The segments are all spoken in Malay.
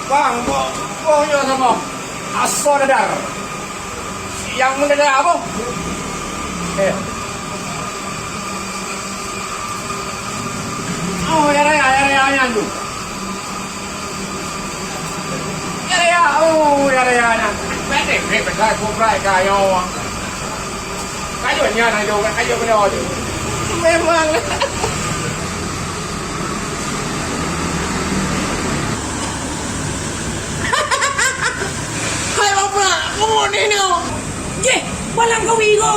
Bang, pokoknya sama asal dadar. Yang mendadak apa? Oh, ya tu. Ya. Pendek, besar, kubrai kayu. Kayunya nak juga, kayu benda tu. Memang. Hai apa? Kamu ni no. Je, balang kau ego.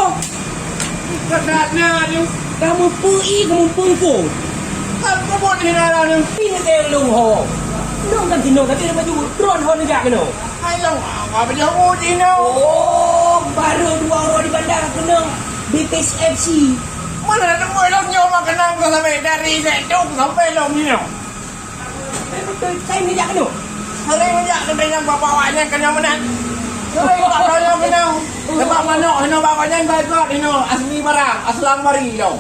Kedatnya tu. Kamu pergi kamu pungkung. Apa buat ni nak ni? Ini teh lu ho. Nong kan tino tapi dia baju drone ho negak kena. Hai long, apa dia buat ni no? Oh, baru dua orang di bandar kena BPS FC. Mana nak tunggu long nyawa kenang kau sampai dari Zedong sampai long ni no. Betul, saya negak kena. Hari ni jak dengan bapak-bapaknya kena menang. Hari bapaknya kena. Sebab manuk kena bapaknya baiklah tino asli barang, aslang mari dong.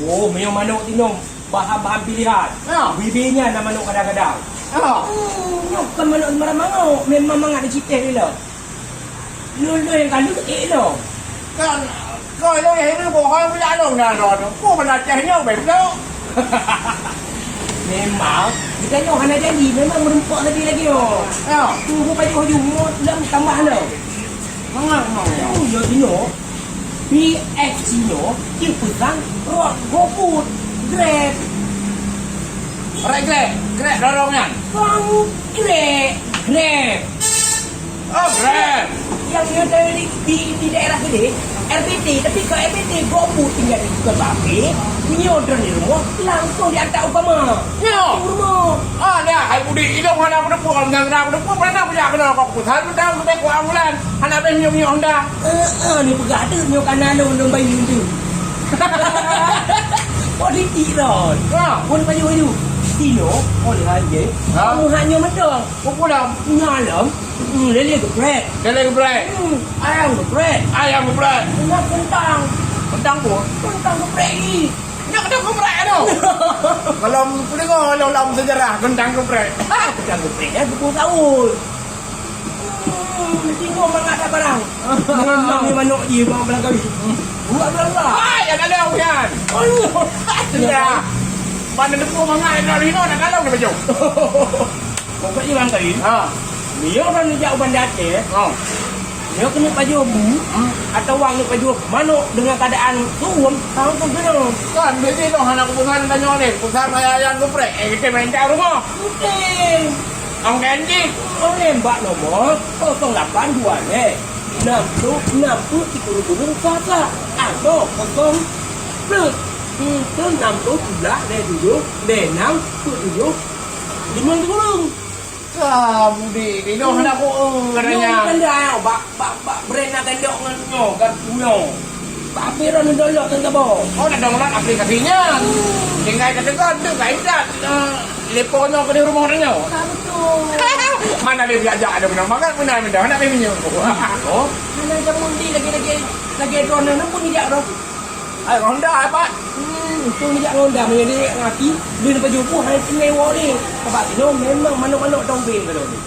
Oh, memang manuk tino bahan-bahan pilihan. Ya. Bibirnya nama manuk kadang-kadang. Ya. Bukan manuk sembarang manuk. Memang mangat ada cipta dia lah. Lulu yang kandung kecil lah. Kan kau ini ini bukan punya long dah dong. Kau menacahnya betul. Memang kita ni orang nak janji memang merempak lagi oh. Ya. Tunggu pada hujung dalam tambah lah. Mangat mau. Oh, ya dino. BFC no, dia pegang rock GoFood, Grab. Grab dorongan. Bang Grab. Oh, Grab. Yang ada di daerah ini RPT, tapi kalau RPT GoFood tinggal di Kebapi, punya order di rumah langsung diantar upama. Ya. Di rumah. Ah, dah. Hai budi itu mana pun pun dengan pun pernah punya kena kau putar dah sampai ku ambulan. Anak punya Honda. Ni pegak ada nyo kanan lo bayi tu. Politik ron. Ha. Pun baju. Tino, oleh aja. Ha? Kamu hanya medang. Pulang. Nyalam. Lele geprek. Jalan geprek. Ayam geprek. Ayam geprek. Nak kentang. Kentang pun. Kentang geprek ni. Nak kentang geprek tu. Kalau dengar dalam sejarah kentang geprek. Kentang geprek ya 20 tahun. Tengok mana ada barang. Memang ni manuk je bang belang kali. Buat belang. Ai, ada dah kan. Oh, Ya. Mana depu mangai dari no nak kalau dia baju. Pokok ni bang kali. Ha. Dia orang ni jauh bandar Aceh. Oh. Dia kena baju bu atau wang ni baju manuk dengan keadaan turun tahun tu kena. Kan bini tu anak keputusan tanya ni, keputusan ayam geprek. Kita main kat rumah. Mungkin. Ang ganji. Oh nembak nomor 082 ni. 60 30 kakak. Atau 0 plus 60 pula dari 7 dari 6 7 5 Kamu di no anak aku katanya. Kan dah bak brand nak tendok nyo kan punya. Tapi ron dolok kan kabo. Oh, nak download aplikasinya. Tinggal katakan tu kaitan telefonnya ke di rumah orangnya. Betul. Mana dia diajak ada benar makan benar nak minum. Oh, mana jam mundi lagi drone nak pun tidak ron. Ai Honda apa? Itu ni jak Honda punya dia ngaki dia dapat jumpa hang istimewa ni. Sebab tu memang manuk-manuk dombeng kalau ni.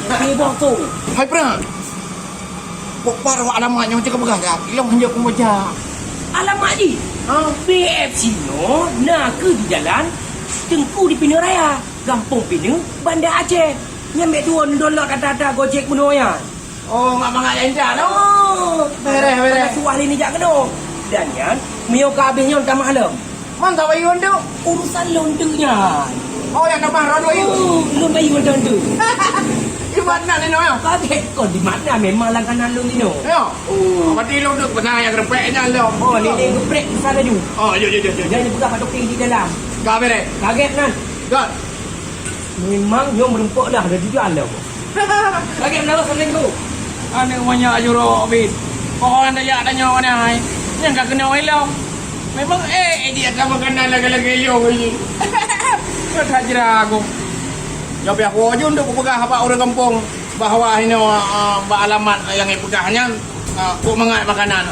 Ni bang tu. Hai pra. Pokpar wa alamatnya macam begah dah. Ilang hanya pembaca. Alamak ni. BFC no nak ke di jalan Tengku di Pina Raya, Kampung Pina, Bandar Aceh. Nyambil $2 kata-kata Gojek Bunoya. Oh, ngak mangak janja no. Oh, Beres. Suah ni jak kena. Dan yan, mio ka habisnya dah malam. Mantap bayi tu. Urusan londernya. Oh, yang tambah rodo itu. Lon bayi londer tu. Di mana ni no ya? Kaget kau di mana memang langganan lon ni no. Ya. Oh, berarti lo duk pasal yang repeknya lo. Oh, ni dia geprek sana ju. Oh, yo. Jangan buka patok di dalam. Kau beres. Kaget kan? God. Memang yang merempuk dah dah jual dah. Kaget kenapa sering tu? Ane banyak juro bin. Orang dah tanya mana hai. Yang tak kena elok. Memang dia akan makanan lagi-lagi yo ni. Kau tak jira aku. Ya biar aku aja untuk pegah apa orang kampung bahawa ini alamat yang pegahnya aku mengat makanan.